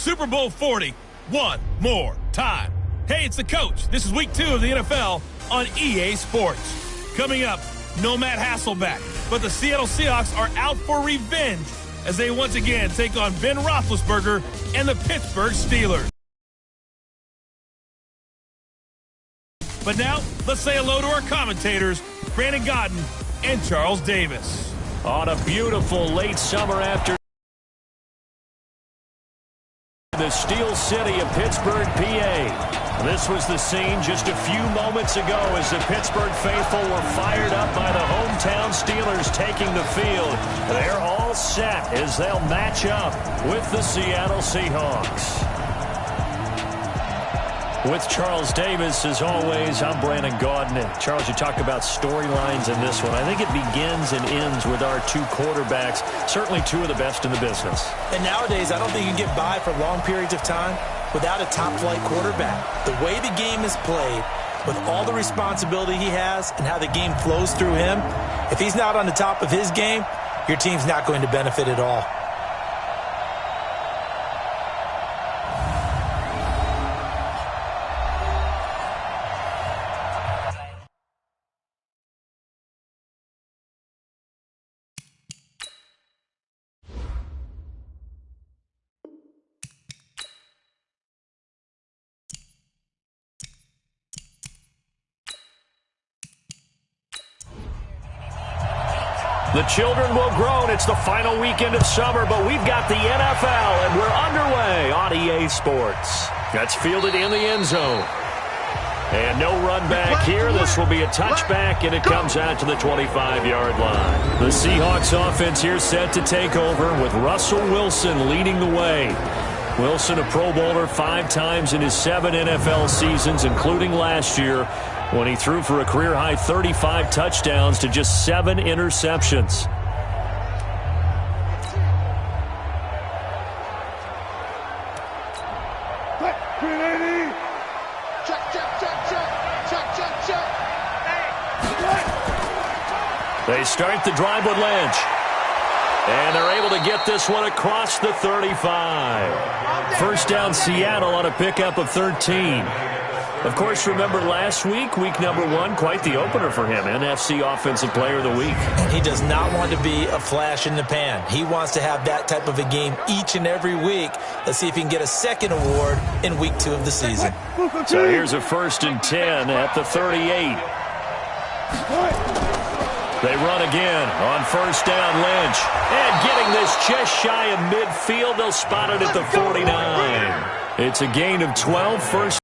Super Bowl 40 one more time. Hey, it's the coach. This is week 2 of the NFL on EA Sports. Coming up, no Matt Hasselbeck, but the Seattle Seahawks are out for revenge as they once again take on Ben Roethlisberger and the Pittsburgh Steelers. But now, let's say hello to our commentators, Brandon Godden and Charles Davis. On a beautiful late summer afternoon, the Steel City of Pittsburgh, PA. This was the scene just a few moments ago as the Pittsburgh faithful were fired up by the hometown Steelers taking the field. They're all set as they'll match up with the Seattle Seahawks. With Charles Davis, as always, I'm Brandon Gaudin. Charles, you talk about storylines in this one. I think it begins and ends with our two quarterbacks, certainly two of the best in the business. And nowadays, I don't think you can get by for long periods of time without a top-flight quarterback. The way the game is played, with all the responsibility he has and how the game flows through him, if he's not on the top of his game, your team's not going to benefit at all. The children will groan. It's the final weekend of summer, but we've got the NFL, and we're underway on EA Sports. That's fielded in the end zone. And no run back here. This will be a touchback, and it comes out to the 25-yard line. The Seahawks offense here set to take over with Russell Wilson leading the way. Wilson, a Pro Bowler 5 times in his 7 NFL seasons, including last year, when he threw for a career-high 35 touchdowns to just 7 interceptions. They start the drive with Lynch. And they're able to get this one across the 35. First down, Seattle on a pickup of 13. Of course, remember last week, week number 1, quite the opener for him, NFC Offensive Player of the Week. And he does not want to be a flash in the pan. He wants to have that type of a game each and every week. Let's see if he can get a second award in week 2 of the season. So here's a 1st and 10 at the 38. They run again on 1st down, Lynch. And getting this just shy of midfield, they'll spot it at the 49. It's a gain of 12, first.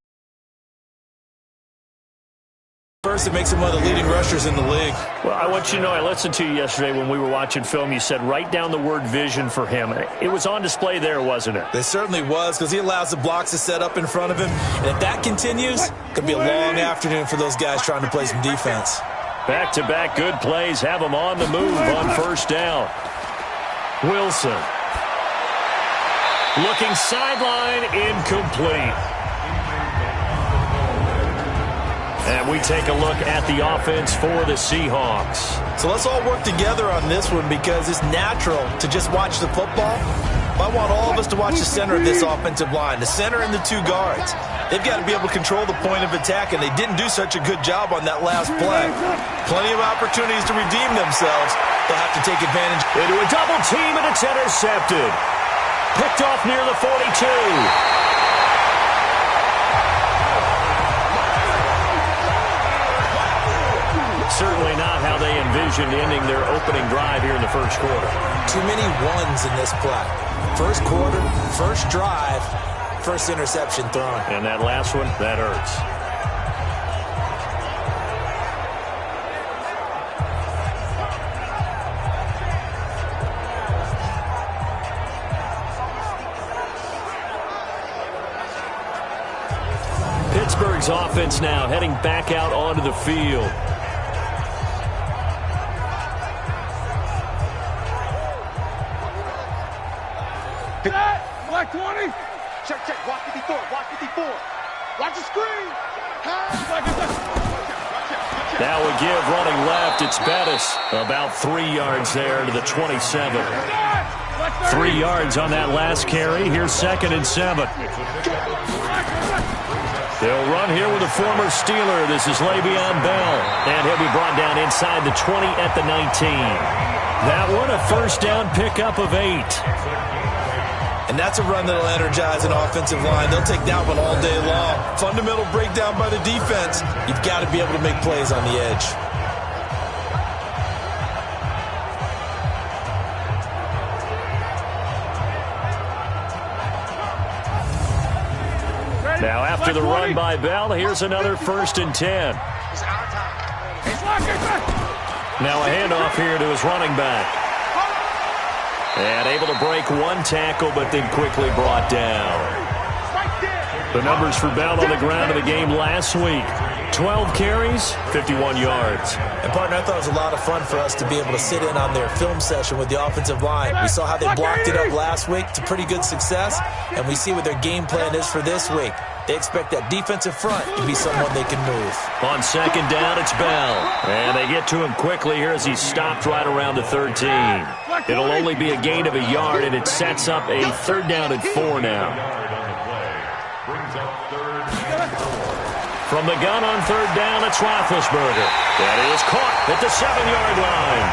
It makes him one of the leading rushers in the league. Well, I want you to know, I listened to you yesterday when we were watching film. You said write down the word vision for him. It was on display there, wasn't it? It certainly was, because he allows the blocks to set up in front of him. And if that continues, it could be a long afternoon for those guys trying to play some defense. Back-to-back good plays have him on the move on 1st down. Wilson. Looking sideline, incomplete. And we take a look at the offense for the Seahawks. So let's all work together on this one, because it's natural to just watch the football. I want all of us to watch the center of this offensive line, the center and the 2 guards. They've got to be able to control the point of attack, and they didn't do such a good job on that last play. Plenty of opportunities to redeem themselves. They'll have to take advantage. Into a double team, and it's intercepted. Picked off near the 42. Certainly not how they envisioned ending their opening drive here in the first quarter. Too many ones in this play. First quarter, first drive, first interception thrown. And that last one, that hurts. Pittsburgh's offense now heading back out onto the field. Black 20. Check, check. Watch 54. Watch 54. Watch the screen. Now we give running left. It's Bettis. About 3 yards there to the 27. 3 yards on that last carry. Here's 2nd and 7. They'll run here with a former Steeler. This is Le'Veon Bell. And he'll be brought down inside the 20 at the 19. That one, a first down pickup of 8. And that's a run that'll energize an offensive line. They'll take that one all day long. Fundamental breakdown by the defense. You've got to be able to make plays on the edge. Now after the run by Bell, here's another 1st and 10. Now a handoff here to his running back. And able to break one tackle, but then quickly brought down. The numbers for Bell on the ground of the game last week. 12 carries, 51 yards. And, partner, I thought it was a lot of fun for us to be able to sit in on their film session with the offensive line. We saw how they blocked it up last week to pretty good success, and we see what their game plan is for this week. They expect that defensive front to be someone they can move. On 2nd down, it's Bell. And they get to him quickly here as he stopped right around the 13. It'll only be a gain of a yard, and it sets up a 3rd down and 4 now. From the gun on 3rd down, it's Roethlisberger. That is caught at the 7-yard line.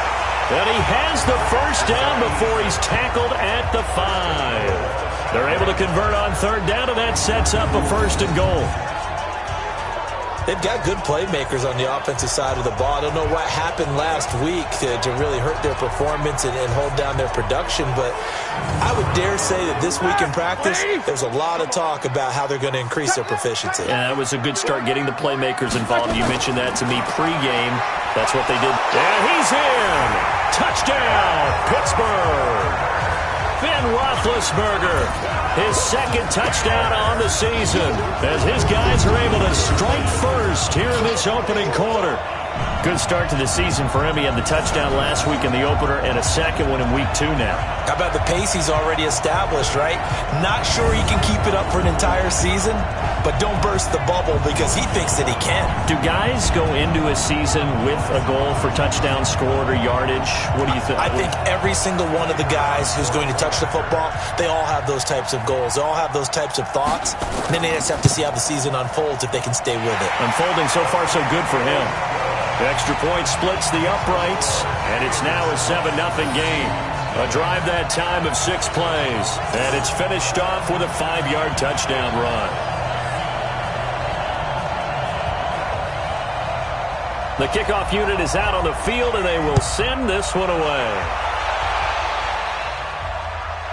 And he has the first down before he's tackled at the 5. They're able to convert on 3rd down, and that sets up a 1st and goal. They've got good playmakers on the offensive side of the ball. I don't know what happened last week to really hurt their performance and hold down their production, but I would dare say that this week in practice, there's a lot of talk about how they're going to increase their proficiency. Yeah, that was a good start getting the playmakers involved. You mentioned that to me pregame. That's what they did. And he's in! Touchdown, Pittsburgh! Ben Roethlisberger, his 2nd touchdown on the season, as his guys are able to strike first here in this opening quarter. Good start to the season for him. He had the touchdown last week in the opener and a 2nd one in week 2 now. How about the pace he's already established, right? Not sure he can keep it up for an entire season, but don't burst the bubble because he thinks that he can. Do guys go into a season with a goal for touchdown scored or yardage? What do you think? I think every single one of the guys who's going to touch the football, they all have those types of goals. They all have those types of thoughts. And then they just have to see how the season unfolds if they can stay with it. Unfolding so far so good for him. The extra point splits the uprights, and it's now a 7-0 game. A drive that time of 6 plays, and it's finished off with a 5-yard touchdown run. The kickoff unit is out on the field, and they will send this one away.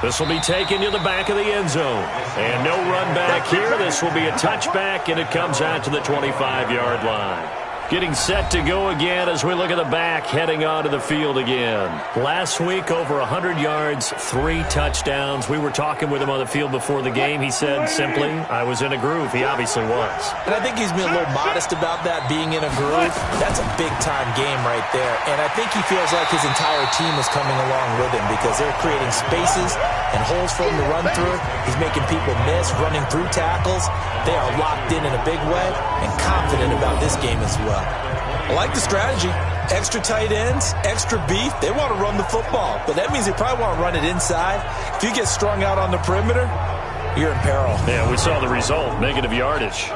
This will be taken to the back of the end zone. And no run back here. This will be a touchback, and it comes out to the 25-yard line. Getting set to go again as we look at the back heading onto the field again. Last week, over 100 yards, 3 touchdowns. We were talking with him on the field before the game. He said simply, I was in a groove. He obviously was. And I think he's been a little modest about that, being in a groove. That's a big-time game right there. And I think he feels like his entire team is coming along with him because they're creating spaces and holes for him to run through. He's making people miss, running through tackles. They are locked in a big way and confident about this game as well. I like the strategy. Extra tight ends, extra beef. They want to run the football, but that means they probably want to run it inside. If you get strung out on the perimeter, you're in peril. Yeah, we saw the result, negative yardage.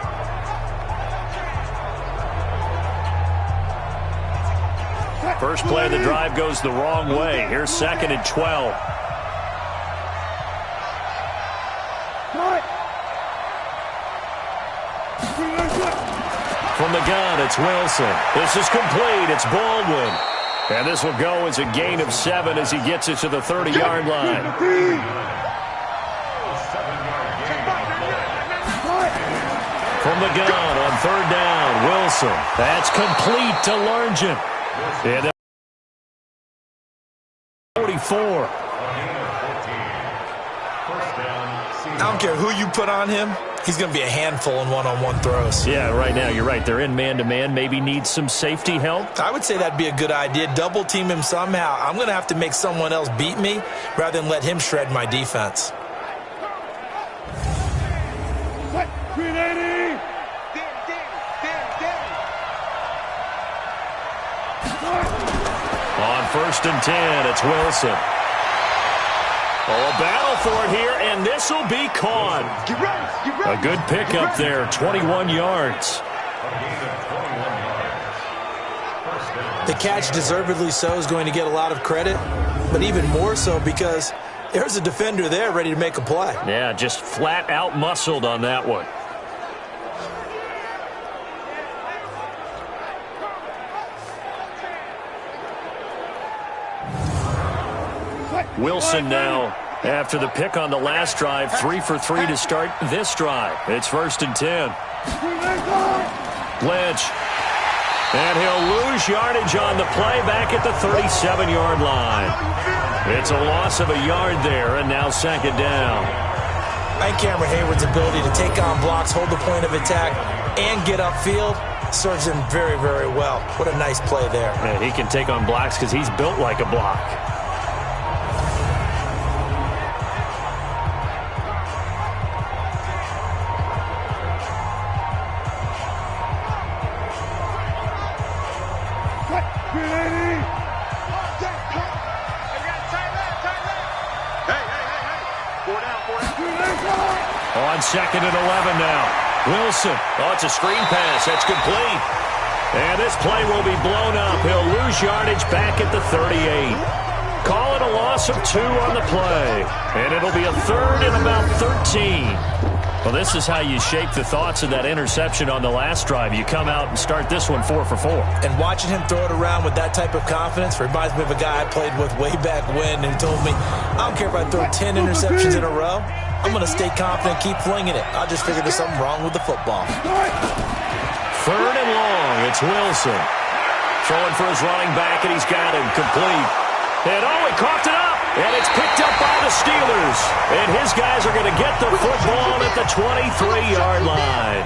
First play of the drive goes the wrong way. Here's 2nd and 12. From the gun, it's Wilson. This is complete. It's Baldwin. And this will go as a gain of 7 as he gets it to the 30-yard line. From the gun on 3rd down, Wilson. That's complete to Largent. And 44. I don't care who you put on him. He's going to be a handful in one-on-one throws. Yeah, right now, you're right. They're in man-to-man. Maybe needs some safety help. I would say that'd be a good idea. Double team him somehow. I'm going to have to make someone else beat me rather than let him shred my defense. On 1st and 10, it's Wilson. Oh, a battle for it here, and this will be caught. A good pickup there, 21 yards. The catch, deservedly so, is going to get a lot of credit, but even more so because there's a defender there ready to make a play. Yeah, just flat out muscled on that one. Wilson now, after the pick on the last drive, 3 for 3 to start this drive. It's 1st and 10. Lynch. And he'll lose yardage on the play back at the 37-yard line. It's a loss of a yard there, and now 2nd down. And Cameron Hayward's ability to take on blocks, hold the point of attack, and get upfield serves him very, very well. What a nice play there. And he can take on blocks because he's built like a block. On 2nd and 11 now. Wilson. Oh, it's a screen pass. That's complete. And this play will be blown up. He'll lose yardage back at the 38. Call it a loss of 2 on the play. And it'll be a 3rd and about 13. Well, this is how you shape the thoughts of that interception on the last drive. You come out and start this one 4 for 4. And watching him throw it around with that type of confidence reminds me of a guy I played with way back when who told me, I don't care if I throw 10 interceptions in a row. I'm going to stay confident, keep flinging it. I just figured there's something wrong with the football. 3rd and long. It's Wilson. Throwing for his running back, and he's got him complete. And oh, he coughed it up. And it's picked up by the Steelers. And his guys are going to get the football at the 23-yard line.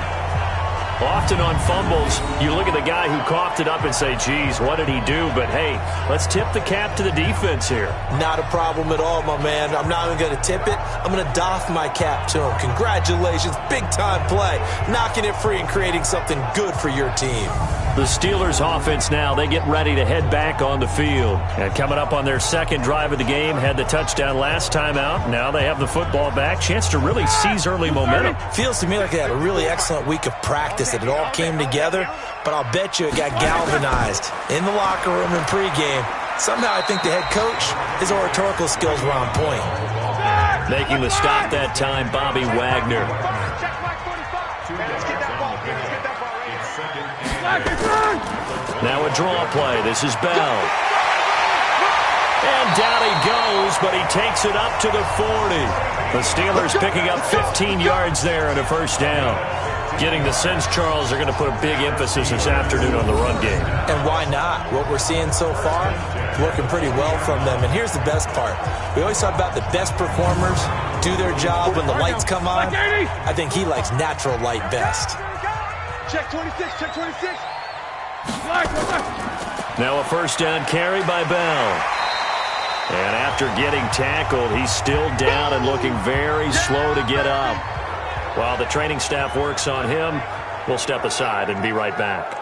Often on fumbles, you look at the guy who coughed it up and say, geez, what did he do? But, hey, let's tip the cap to the defense here. Not a problem at all, my man. I'm not even going to tip it. I'm going to doff my cap to him. Congratulations. Big-time play. Knocking it free and creating something good for your team. The Steelers offense now, they get ready to head back on the field. And coming up on their 2nd drive of the game, had the touchdown last time out. Now they have the football back. Chance to really seize early momentum. Feels to me like they had a really excellent week of practice. It all came together, but I'll bet you it got galvanized in the locker room and pregame. Somehow I think the head coach, his oratorical skills were on point. Making the stop that time, Bobby Wagner. Now a draw play. This is Bell. And down he goes, but he takes it up to the 40. The Steelers picking up 15 yards there and a 1st down. Getting the sense, Charles, are going to put a big emphasis this afternoon on the run game. And why not? What we're seeing so far, working pretty well from them. And here's the best part. We always talk about the best performers do their job when the lights come on. I think he likes natural light best. Check 26, check 26. Now a 1st down carry by Bell. And after getting tackled, he's still down and looking very slow to get up. While the training staff works on him, we'll step aside and be right back.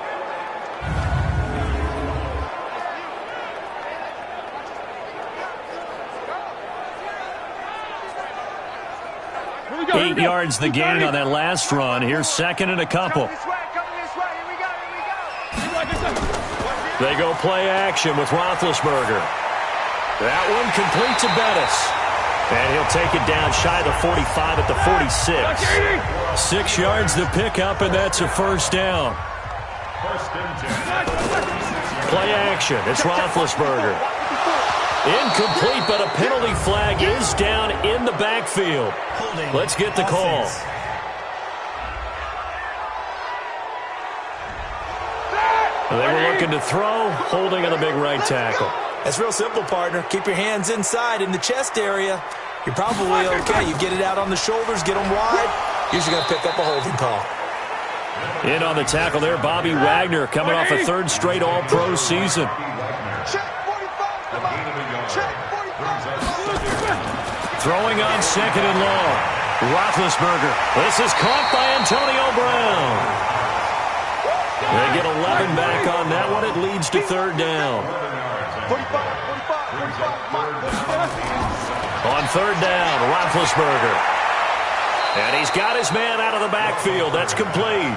8 yards the gain on that last run. Here's 2nd and a couple. They go play action with Roethlisberger. That one complete to Bettis. And he'll take it down shy of the 45 at the 46. 6 yards to pick up, and that's a 1st down. Play action. It's Roethlisberger. Incomplete, but a penalty flag is down in the backfield. Let's get the call. They were looking to throw, holding on the big right tackle. That's real simple, partner. Keep your hands inside in the chest area. You're probably okay. You get it out on the shoulders, get them wide. Usually going to pick up a holding call. In on the tackle there, Bobby Wagner coming off a 3rd straight All-Pro season. Throwing on 2nd and long. Roethlisberger. This is caught by Antonio Brown. They get 11 back on that one. It leads to 3rd down. On third down, Roethlisberger. And he's got his man out of the backfield. That's complete.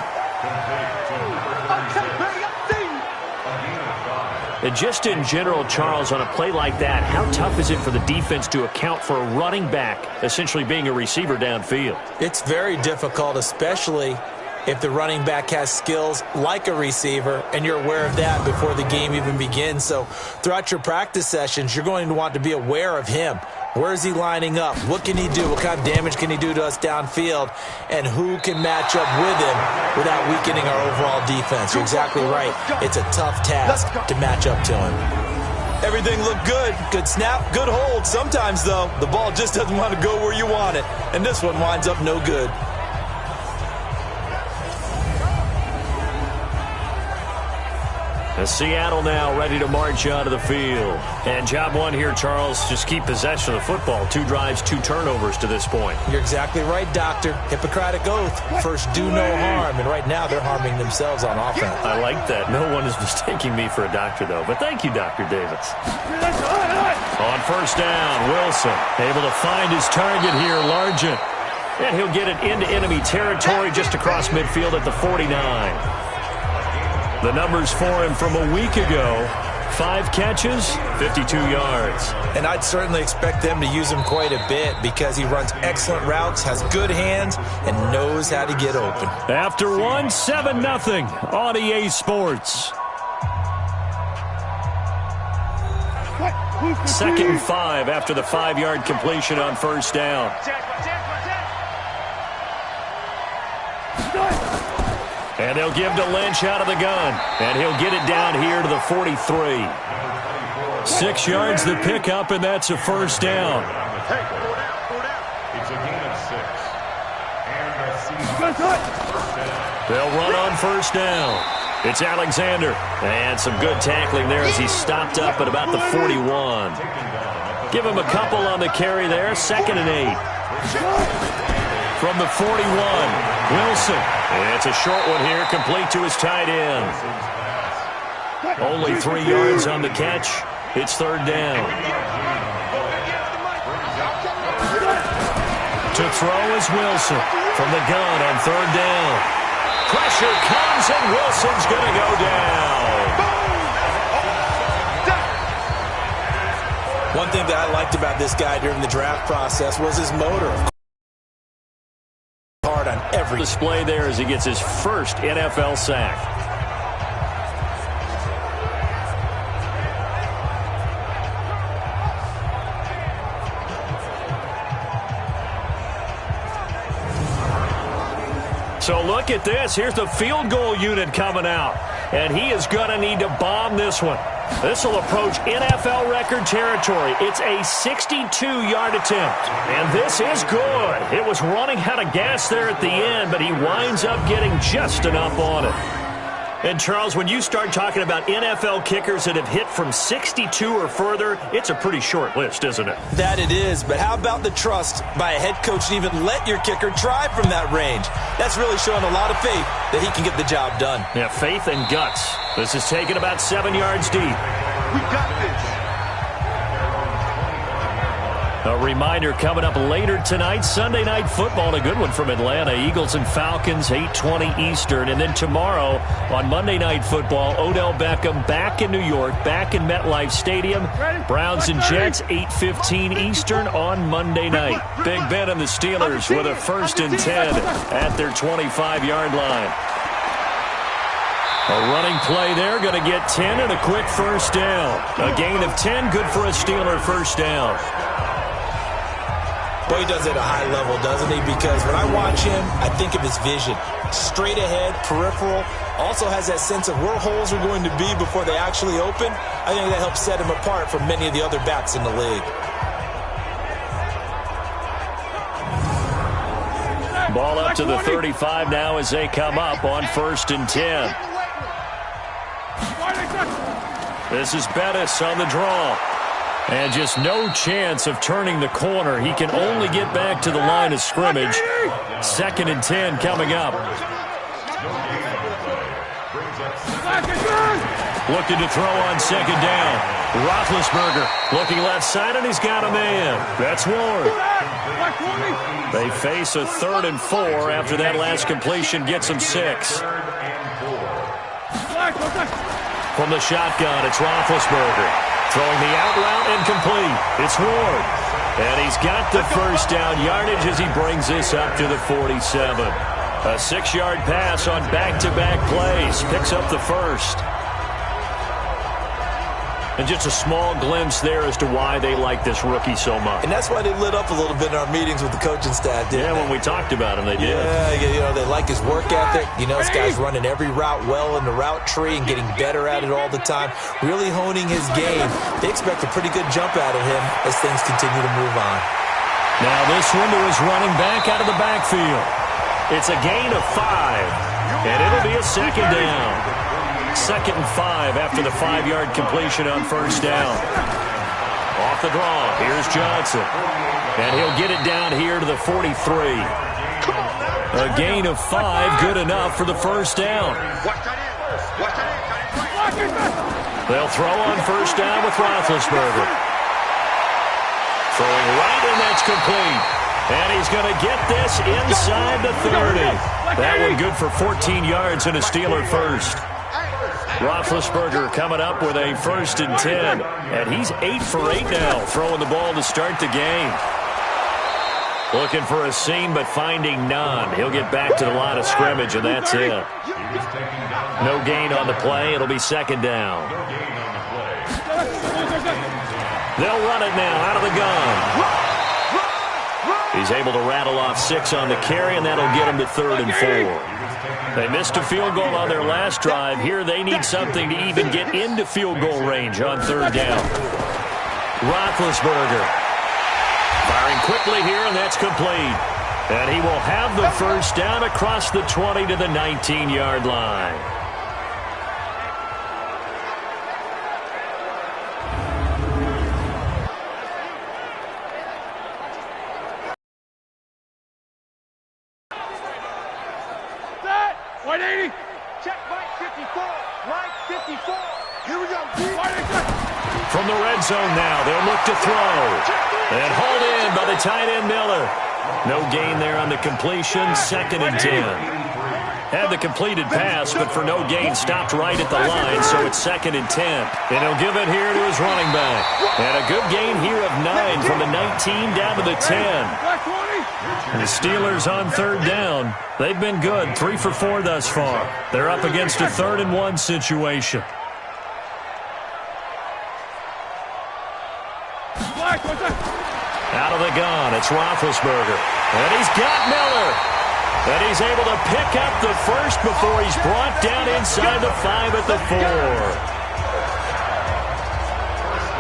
And just in general, Charles, on a play like that, how tough is it for the defense to account for a running back essentially being a receiver downfield? It's very difficult, especially if the running back has skills like a receiver, and you're aware of that before the game even begins. So throughout your practice sessions, you're going to want to be aware of him. Where is he lining up? What can he do? What kind of damage can he do to us downfield? And who can match up with him without weakening our overall defense? You're exactly right. It's a tough task to match up to him. Everything looked good. Good snap, good hold. Sometimes, though, the ball just doesn't want to go where you want it. And this one winds up no good. Seattle now ready to march onto the field. And job one here, Charles, just keep possession of the football. 2 drives, 2 turnovers to this point. You're exactly right, Doctor. Hippocratic oath. First, do no harm. And right now, they're harming themselves on offense. I like that. No one is mistaking me for a doctor, though. But thank you, Dr. Davis. On first down, Wilson able to find his target here, Largent. And he'll get it into enemy territory just across midfield at the 49. The numbers for him from a week ago: 5 catches, 52 yards. And I'd certainly expect them to use him quite a bit because he runs excellent routes, has good hands, and knows how to get open. After one, 7-0 on EA Sports. 2nd and 5 after the 5-yard completion on first down. And they'll give to Lynch out of the gun. And he'll get it down here to the 43. 6 yards the pickup, and that's a first down. They'll run on first down. It's Alexander. And some good tackling there as he stopped up at about the 41. Give him a couple on the carry there. 2nd and 8. From the 41, Wilson. It's a short one here, complete to his tight end. Only 3 yards on the catch. It's third down. To throw is Wilson from the gun on third down. Pressure comes, and Wilson's going to go down. One thing that I liked about this guy during the draft process was his motor. Hard on every display there as he gets his first NFL sack. So look at this. Here's the field goal unit coming out. And he is going to need to bomb this one. This will approach NFL record territory. It's a 62-yard attempt. And this is good. It was running out of gas there at the end, but he winds up getting just enough on it. And, Charles, when you start talking about NFL kickers that have hit from 62 or further, it's a pretty short list, isn't it? That it is, but how about the trust by a head coach to even let your kicker try from that range? That's really showing a lot of faith that he can get the job done. Yeah, faith and guts. This is taken about 7 yards deep. We got this. A reminder coming up later tonight, Sunday Night Football, a good one from Atlanta. Eagles and Falcons, 8:20 Eastern. And then tomorrow on Monday Night Football, Odell Beckham back in New York, back in MetLife Stadium. Browns and Jets, 8:15 Eastern on Monday night. Big Ben and the Steelers with a 1st and 10 at their 25-yard line. A running play there, going to get 10 and a quick first down. A gain of 10, good for a Steeler first down. Boy, he does it at a high level, doesn't he? Because when I watch him, I think of his vision. Straight ahead, peripheral. Also has that sense of where holes are going to be before they actually open. I think that helps set him apart from many of the other backs in the league. Ball up to the 35 now as they come up on 1st and 10. This is Bettis on the draw. And just no chance of turning the corner. He can only get back to the line of scrimmage. 2nd and 10 coming up. Looking to throw on 2nd down. Roethlisberger looking left side, and he's got a man. That's Ward. They face a 3rd and 4 after that last completion gets them 6. From the shotgun, it's Roethlisberger. Throwing the out route and complete. It's Ward. And he's got the first down yardage as he brings this up to the 47. A 6-yard pass on back-to-back plays. Picks up the first. And just a small glimpse there as to why they like this rookie so much. And that's why they lit up a little bit in our meetings with the coaching staff, didn't they? When we talked about him, they did. Yeah, they like his work ethic. This guy's running every route well in the route tree and getting better at it all the time, really honing his game. They expect a pretty good jump out of him as things continue to move on. Now this one to his running back out of the backfield. It's a gain of 5, and it'll be a 2nd down. 2nd and 5 after the 5-yard completion on first down. Off the draw, here's Johnson. And he'll get it down here to the 43. A gain of 5, good enough for the first down. They'll throw on first down with Roethlisberger. Throwing right, and that's complete. And he's going to get this inside the 30. That one good for 14 yards and a Steeler first. Roethlisberger coming up with a 1st and 10. And he's 8 for 8 now, throwing the ball to start the game. Looking for a seam, but finding none. He'll get back to the line of scrimmage, and that's it. No gain on the play. It'll be 2nd down. They'll run it now out of the gun. He's able to rattle off 6 on the carry, and that'll get him to 3rd and 4. They missed a field goal on their last drive. Here they need something to even get into field goal range on 3rd down. Roethlisberger firing quickly here, and that's complete. And he will have the first down across the 20 to the 19-yard line. From the red zone now, they'll look to throw. And hauled in by the tight end Miller. No gain there on the completion, 2nd and 10. Had the completed pass, but for no gain, stopped right at the line, so it's 2nd and 10. And he'll give it here to his running back. And a good gain here of 9 from the 19 down to the 10. And the Steelers on 3rd down. They've been good, 3 for 4 thus far. They're up against a 3rd and 1 situation. Out of the gun, it's Roethlisberger. And he's got Miller. And he's able to pick up the first before he's brought down inside the 5 at the 4.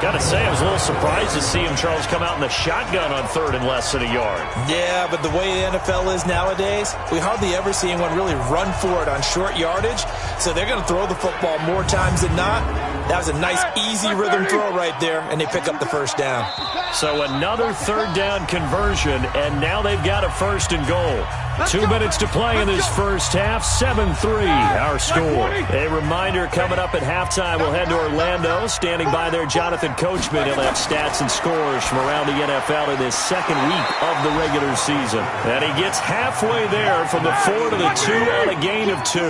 Got to say, I was a little surprised to see him, Charles, come out in the shotgun on 3rd and less than a yard. Yeah, but the way the NFL is nowadays, we hardly ever see anyone really run for it on short yardage. So they're going to throw the football more times than not. That was a nice, easy rhythm throw right there, and they pick up the first down. So another 3rd down conversion, and now they've got a 1st and goal. 2 minutes to play in this first half, 7-3 our score. A reminder, coming up at halftime, we'll head to Orlando. Standing by there, Jonathan Coachman. He'll have stats and scores from around the NFL in this 2nd week of the regular season. And he gets halfway there from the 4 to the 2 on a gain of 2.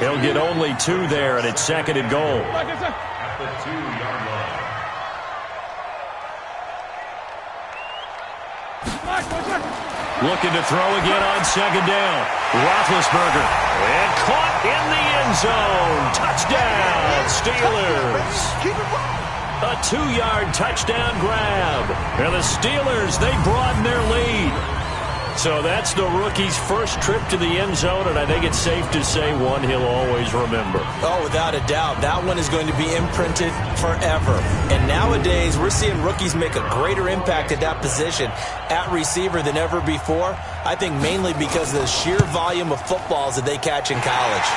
He'll get only 2 there, and it's 2nd and goal. At the 2-yard line. Looking to throw again on 2nd down. Roethlisberger. And caught in the end zone. Touchdown, Steelers. A 2-yard touchdown grab. And the Steelers, they broaden their lead. So that's the rookie's first trip to the end zone, and I think it's safe to say one he'll always remember. Oh, without a doubt. That one is going to be imprinted forever. And nowadays, we're seeing rookies make a greater impact at that position at receiver than ever before. I think mainly because of the sheer volume of footballs that they catch in college.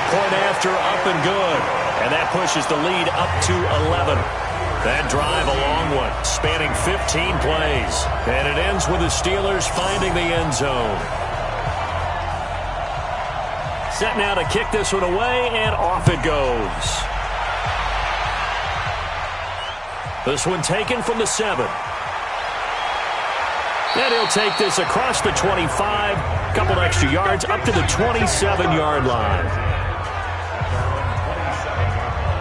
Point after, up and good. And that pushes the lead up to 11. That drive a long one, spanning 15 plays. And it ends with the Steelers finding the end zone. Set now to kick this one away, and off it goes. This one taken from the 7. And he'll take this across the 25, a couple extra yards up to the 27-yard line.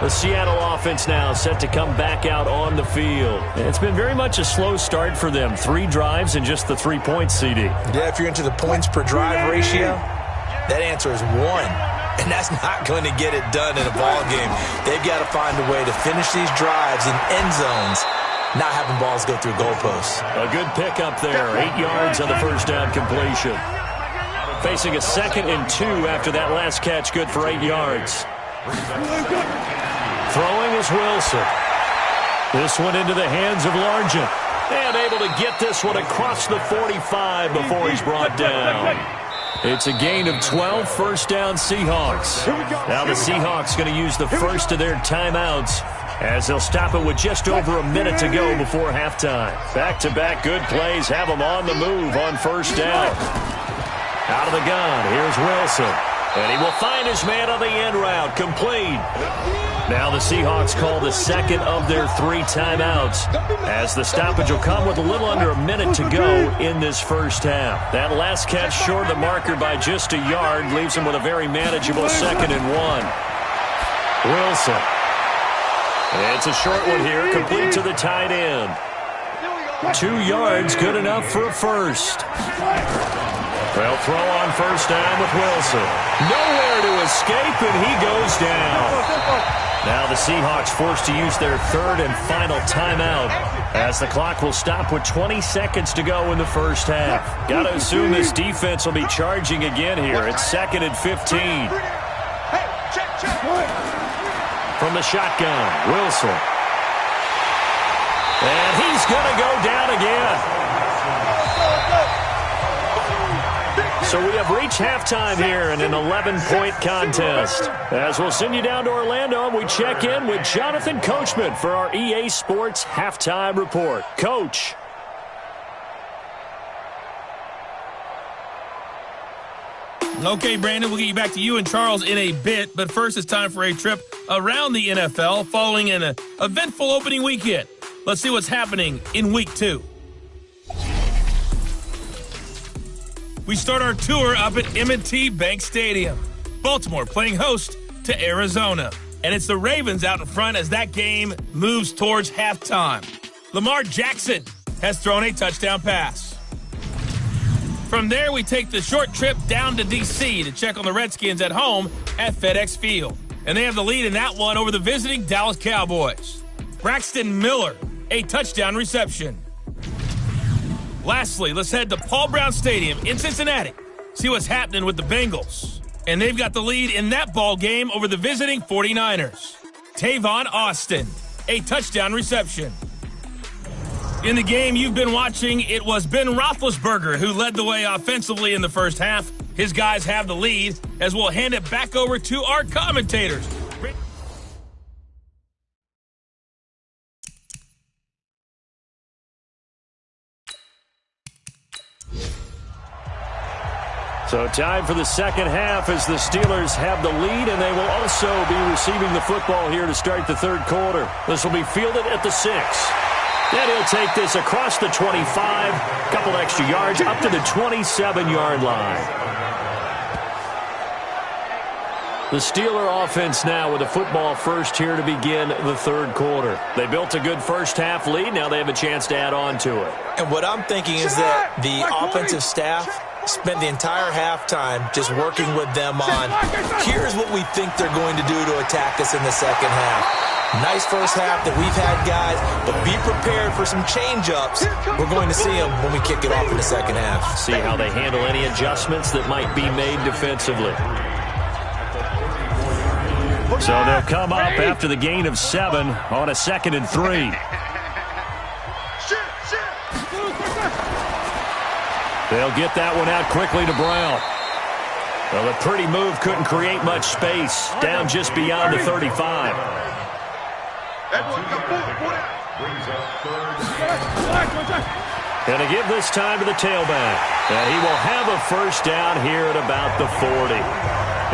The Seattle offense now set to come back out on the field. It's been very much a slow start for them. 3 drives and just the 3 points, CD. Yeah, if you're into the points per drive ratio, that answer is 1. And that's not going to get it done in a ball game. They've got to find a way to finish these drives in end zones, not having balls go through goalposts. A good pickup there. 8 yards on the first down completion. Facing a 2nd and 2 after that last catch, good for 8 yards. Throwing is Wilson. This one into the hands of Largent. And able to get this one across the 45 before he's brought down. It's a gain of 12, first down Seahawks. Now the Seahawks going to use the first of their timeouts as they'll stop it with just over a minute to go before halftime. Back-to-back good plays have them on the move on first down. Out of the gun, here's Wilson. And he will find his man on the end route, complete. Now the Seahawks call the second of their 3 timeouts as the stoppage will come with a little under a minute to go in this first half. That last catch short of the marker by just a yard leaves him with a very manageable 2nd and 1. Wilson. It's a short one here, complete to the tight end. 2 yards, good enough for a first. They'll throw on first down with Wilson. Nowhere to escape, and he goes down. Now the Seahawks forced to use their 3rd and final timeout as the clock will stop with 20 seconds to go in the first half. Got to assume this defense will be charging again here. It's 2nd and 15. From the shotgun, Wilson. And he's going to go down again. So we have reached halftime here in an 11-point contest. As we'll send you down to Orlando, and we check in with Jonathan Coachman for our EA Sports Halftime Report. Coach. Okay, Brandon, we'll get you back to you and Charles in a bit, but first it's time for a trip around the NFL following an eventful opening weekend. Let's see what's happening in Week 2. We start our tour up at M&T Bank Stadium. Baltimore playing host to Arizona. And it's the Ravens out in front as that game moves towards halftime. Lamar Jackson has thrown a touchdown pass. From there, we take the short trip down to D.C. to check on the Redskins at home at FedEx Field. And they have the lead in that one over the visiting Dallas Cowboys. Braxton Miller, a touchdown reception. Lastly, let's head to Paul Brown Stadium in Cincinnati. See what's happening with the Bengals. And they've got the lead in that ball game over the visiting 49ers. Tavon Austin, a touchdown reception. In the game you've been watching, it was Ben Roethlisberger who led the way offensively in the first half. His guys have the lead as we'll hand it back over to our commentators. So time for the second half as the Steelers have the lead, and they will also be receiving the football here to start the third quarter. This will be fielded at the 6. And he'll take this across the 25, a couple extra yards up to the 27-yard line. The Steeler offense now with the football first here to begin the third quarter. They built a good first half lead. Now they have a chance to add on to it. And what I'm thinking is that the offensive staff spent the entire halftime just working with them on, here's what we think they're going to do to attack us in the second half. Nice first half that we've had, guys, but be prepared for some change-ups. We're going to see them when we kick it off in the second half. See how they handle any adjustments that might be made defensively. So they'll come up after the gain of 7 on a 2nd and 3. They'll get that one out quickly to Brown. Well, a pretty move couldn't create much space. Down just beyond the 35. Gonna give this time to the tailback. And he will have a first down here at about the 40.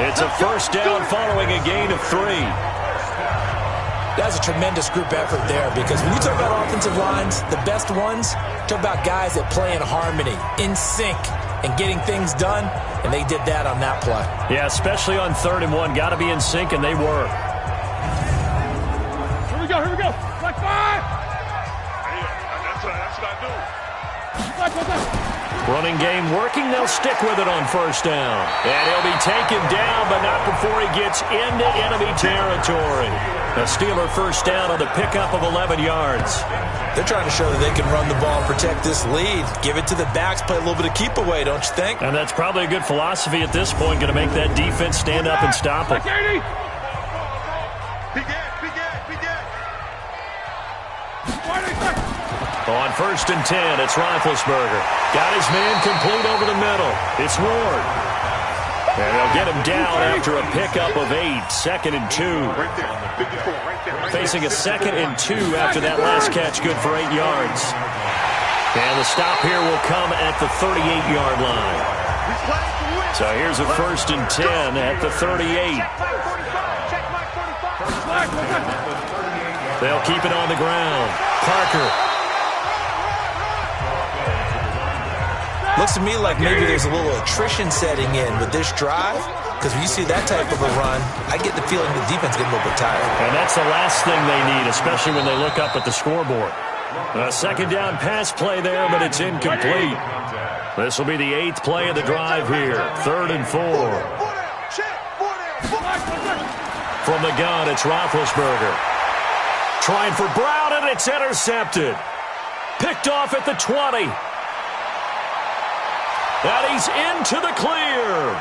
It's a first down following a gain of 3. That's a tremendous group effort there, because when you talk about offensive lines, the best ones, talk about guys that play in harmony, in sync, and getting things done, and they did that on that play. Yeah, especially on 3rd and 1. Got to be in sync, and they were. Here we go. Black 5. That's what I do. Black. Running game working. They'll stick with it on 1st down. And he'll be taken down, but not before he gets into enemy territory. A Steeler 1st down on the pickup of 11 yards. They're trying to show that they can run the ball and protect this lead. Give it to the backs, play a little bit of keep away, don't you think? And that's probably a good philosophy at this point, going to make that defense stand up and stop it. On 1st and 10, it's Roethlisberger. Got his man complete over the middle. It's Ward. And they'll get him down after a pickup of 8. 2nd and 2. Facing a 2nd and 2 after that last catch, good for 8 yards. And the stop here will come at the 38-yard line. So here's a 1st and 10 at the 38. They'll keep it on the ground. Parker. Looks to me like maybe there's a little attrition setting in with this drive, because when you see that type of a run, I get the feeling the defense getting a little bit tired. And that's the last thing they need, especially when they look up at the scoreboard. A 2nd down pass play there, but it's incomplete. This will be the 8th play of the drive here. 3rd and 4. From the gun, it's Roethlisberger. Trying for Brown, and it's intercepted. Picked off at the 20. And he's into the clear.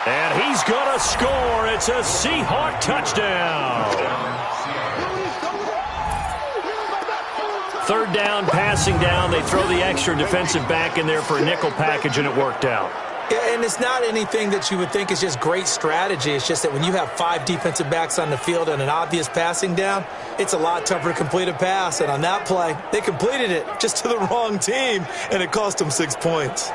And he's going to score. It's a Seahawk touchdown. 3rd down, passing down. They throw the extra defensive back in there for a nickel package, and it worked out. Yeah, and it's not anything that you would think is just great strategy. It's just that when you have 5 defensive backs on the field and an obvious passing down, it's a lot tougher to complete a pass. And on that play, they completed it just to the wrong team, and it cost them 6 points.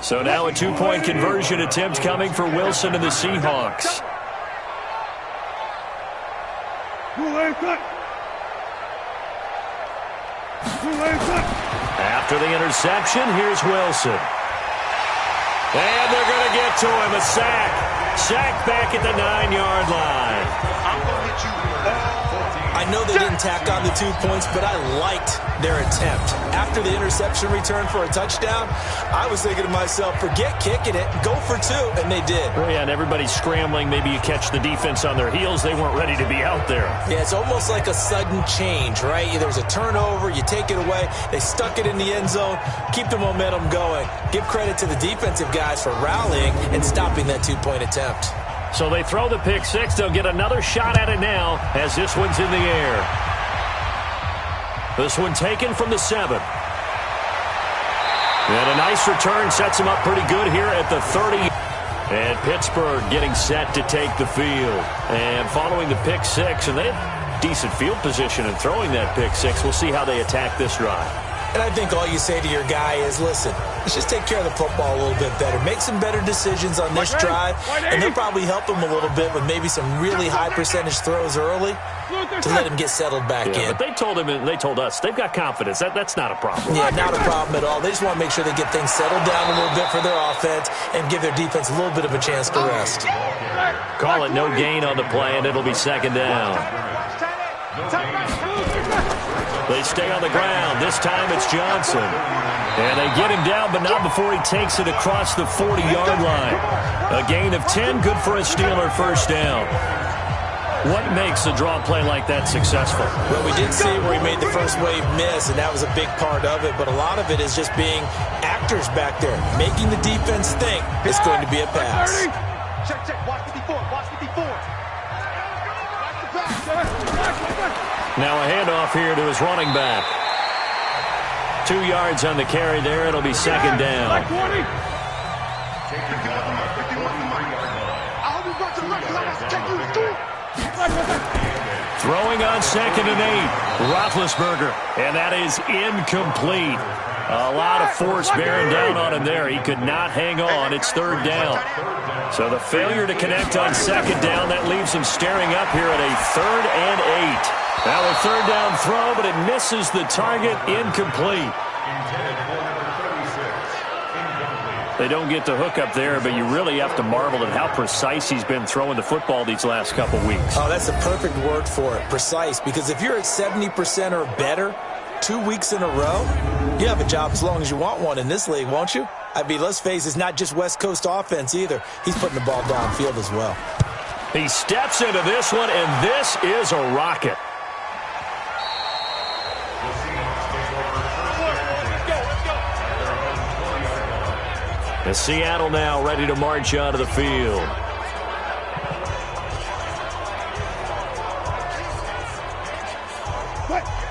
So now a 2-point conversion attempt coming for Wilson and the Seahawks. After the interception, here's Wilson. And they're going to get to him. A sack. Sack back at the 9-yard line. I'm going to hit you. I know they didn't tack on the 2 points, but I liked their attempt. After the interception return for a touchdown, I was thinking to myself, forget kicking it, go for 2, and they did. Well, yeah, and everybody's scrambling. Maybe you catch the defense on their heels. They weren't ready to be out there. Yeah, it's almost like a sudden change, right? There's a turnover, you take it away, they stuck it in the end zone, keep the momentum going. Give credit to the defensive guys for rallying and stopping that 2-point attempt. So they throw the pick 6. They'll get another shot at it now as this one's in the air. This one taken from the 7. And a nice return sets them up pretty good here at the 30. And Pittsburgh getting set to take the field. And following the pick 6, and they have decent field position in throwing that pick 6. We'll see how they attack this drive. And I think all you say to your guy is, listen, let's just take care of the football a little bit better. Make some better decisions on this drive, and they'll probably help him a little bit with maybe some really high percentage throws early to let him get settled back in. But they told him, and they told us, they've got confidence. That's not a problem. Yeah, not a problem at all. They just want to make sure they get things settled down a little bit for their offense and give their defense a little bit of a chance to rest. Call it no gain on the play, and it'll be 2nd down. They stay on the ground. This time it's Johnson. And they get him down, but not before he takes it across the 40-yard line. A gain of 10, good for a Steeler 1st down. What makes a draw play like that successful? Well, we did see where he made the first wave miss, and that was a big part of it. But a lot of it is just being actors back there, making the defense think it's going to be a pass. Check, watch 54, watch 54. Now a handoff here to his running back. 2 yards on the carry there. It'll be 2nd down. Throwing on 2nd and 8. Roethlisberger. And that is incomplete. A lot of force bearing down on him there. He could not hang on. It's 3rd down. So the failure to connect on 2nd down, that leaves him staring up here at a 3rd and 8. Now a 3rd down throw, but it misses the target. Incomplete. They don't get the hook up there, but you really have to marvel at how precise he's been throwing the football these last couple weeks. Oh, that's the perfect word for it, precise. Because if you're at 70% or better 2 weeks in a row, you have a job as long as you want one in this league, won't you? I mean, let's face it, it's not just West Coast offense either. He's putting the ball downfield as well. He steps into this one, and this is a rocket. And Seattle now ready to march onto the field.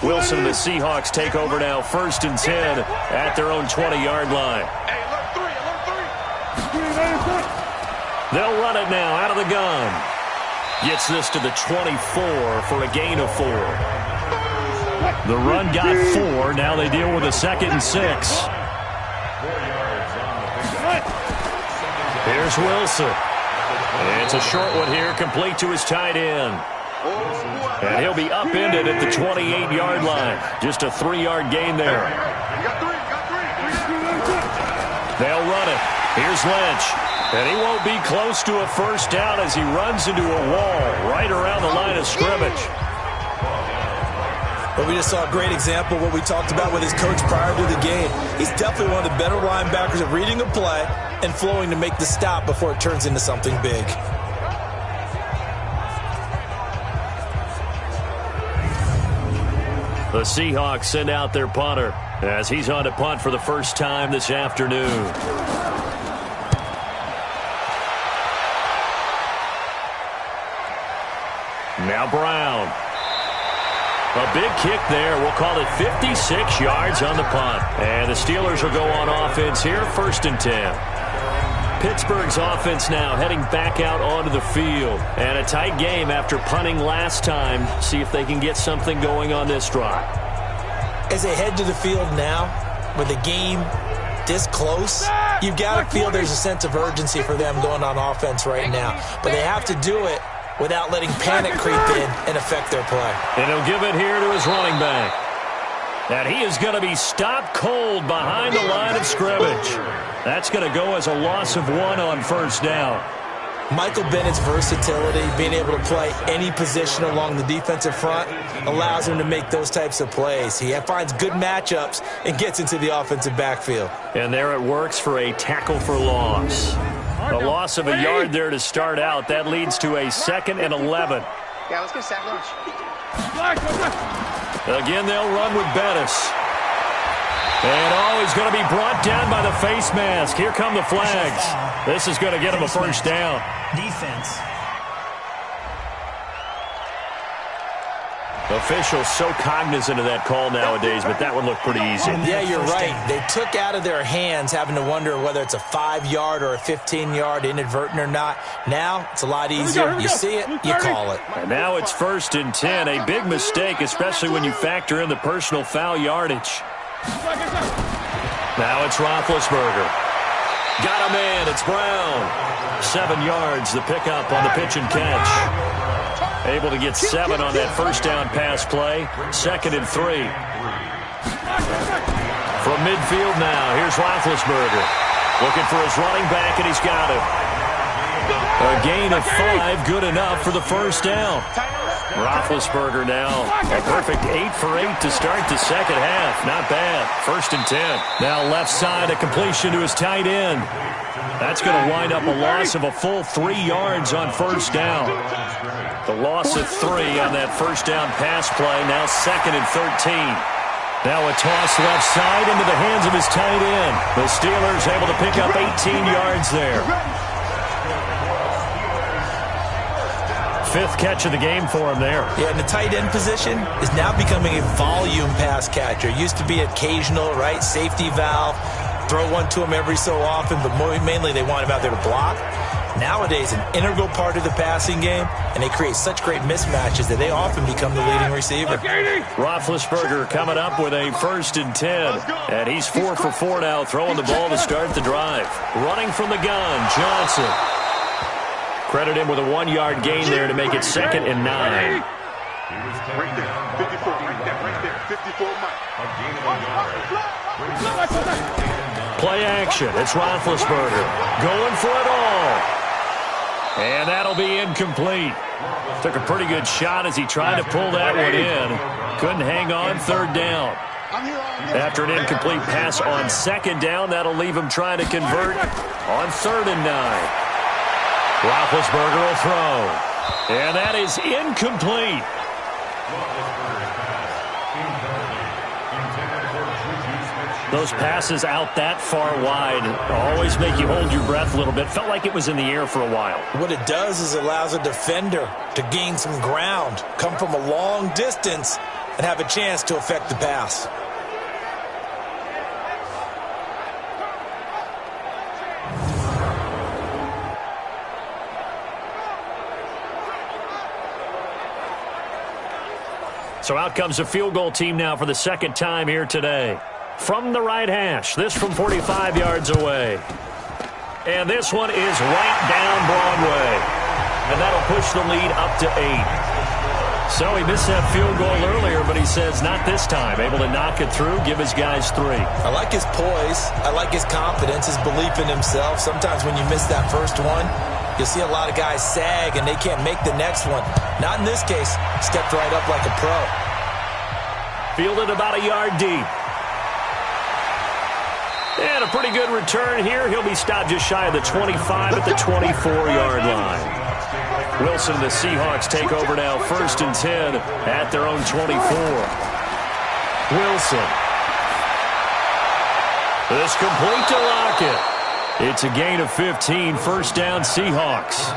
Wilson and the Seahawks take over now, 1st and 10 at their own 20-yard line. They'll run it now out of the gun. Gets this to the 24 for a gain of 4. The run got 4. Now they deal with a 2nd and 6. Here's Wilson. It's a short one here, complete to his tight end. And he'll be upended at the 28-yard line. Just a 3-yard gain there. They'll run it. Here's Lynch. And he won't be close to a 1st down as he runs into a wall right around the line of scrimmage. But we just saw a great example of what we talked about with his coach prior to the game. He's definitely one of the better linebackers at reading a play and flowing to make the stop before it turns into something big. The Seahawks send out their punter as he's on to punt for the first time this afternoon. Now Brown. A big kick there. We'll call it 56 yards on the punt. And the Steelers will go on offense here, 1st and 10. Pittsburgh's offense now heading back out onto the field. And a tight game after punting last time. See if they can get something going on this drive. As they head to the field now, with the game this close, you've got to feel there's a sense of urgency for them going on offense right now. But they have to do it without letting panic creep in and affect their play. And he'll give it here to his running back. And he is going to be stopped cold behind the line of scrimmage. That's going to go as a loss of 1 on 1st down. Michael Bennett's versatility, being able to play any position along the defensive front, allows him to make those types of plays. He finds good matchups and gets into the offensive backfield. And there it works for a tackle for loss. A loss of a yard there to start out. That leads to a 2nd and 11. Yeah, let's get sack lunch. Again, they'll run with Bettis. And, he's going to be brought down by the face mask. Here come the flags. This is going to get him a 1st down. Defense. Officials so cognizant of that call nowadays, but that would look pretty easy. Yeah, you're right. They took out of their hands having to wonder whether it's a 5-yard or a 15-yard inadvertent or not. Now, it's a lot easier. You see it, you call it. And now it's 1st and 10. A big mistake, especially when you factor in the personal foul yardage. Now it's Roethlisberger. Got a man. It's Brown. 7 yards, the pickup on the pitch and catch. Able to get 7 on that 1st down pass play. 2nd and 3. From midfield now, here's Roethlisberger. Looking for his running back, and he's got it. A gain of 5, good enough for the 1st down. Roethlisberger now, a perfect 8 for 8 to start the 2nd half. Not bad. 1st and 10. Now left side, a completion to his tight end. That's going to wind up a loss of a full 3 yards on 1st down. The loss of 3 on that 1st down pass play. Now 2nd and 13. Now a toss left side into the hands of his tight end. The Steelers able to pick up 18 yards there. 5th catch of the game for him there. Yeah, and the tight end position is now becoming a volume pass catcher. Used to be occasional, right? Safety valve. Throw one to him every so often, but mainly they want him out there to block. nowadays an integral part of the passing game, and they create such great mismatches that they often become the leading receiver. Roethlisberger coming up with a 1st and 10, and he's 4 for 4 now, throwing the ball to start the drive. Running from the gun, Johnson. Credit him with a 1-yard gain there to make it 2nd and 9. Right there, 54, right there, 54 Mike. Play action. It's Roethlisberger going for it all. And that'll be incomplete. Took a pretty good shot as he tried to pull that one in. Couldn't hang on 3rd down. After an incomplete pass on 2nd down, that'll leave him trying to convert on 3rd and 9. Roethlisberger will throw. And that is incomplete. Those passes out that far wide always make you hold your breath a little bit. Felt like it was in the air for a while. What it does is it allows a defender to gain some ground, come from a long distance, and have a chance to affect the pass. So out comes a field goal team now for the 2nd time here today. From the right hash, this from 45 yards away. And this one is right down Broadway. And that'll push the lead up to 8. So he missed that field goal earlier, but he says not this time. Able to knock it through, give his guys 3. I like his poise. I like his confidence, his belief in himself. Sometimes when you miss that first one, you'll see a lot of guys sag and they can't make the next one. Not in this case. Stepped right up like a pro. Fielded about a yard deep. And a pretty good return here. He'll be stopped just shy of the 25 at the 24-yard line. Wilson and the Seahawks take over now 1st and 10 at their own 24. Wilson. This complete to Lockett. It's a gain of 15, 1st down Seahawks.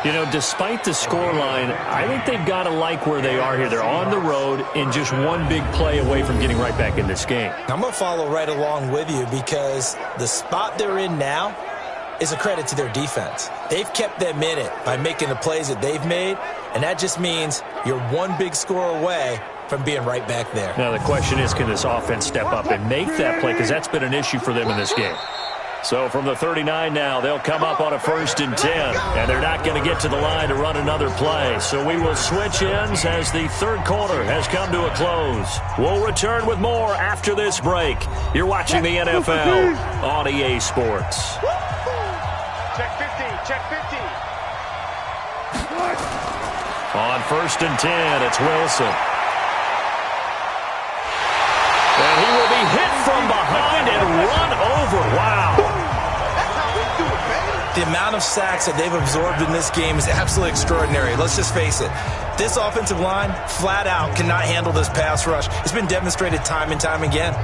You know, despite the scoreline, I think they've got to like where they are here. They're on the road and just one big play away from getting right back in this game. I'm going to follow right along with you because the spot they're in now is a credit to their defense. They've kept them in it by making the plays that they've made, and that just means you're one big score away from being right back there. Now the question is, can this offense step up and make that play? Because that's been an issue for them in this game. So from the 39 now, they'll come up on a 1st and 10, and they're not going to get to the line to run another play. So we will switch ends as the 3rd quarter has come to a close. We'll return with more after this break. You're watching the NFL on EA Sports. Check 15, check 15. On 1st and 10, it's Wilson. And he will be hit from behind and run over. Wow. The amount of sacks that they've absorbed in this game is absolutely extraordinary. Let's just face it. This offensive line, flat out, cannot handle this pass rush. It's been demonstrated time and time again.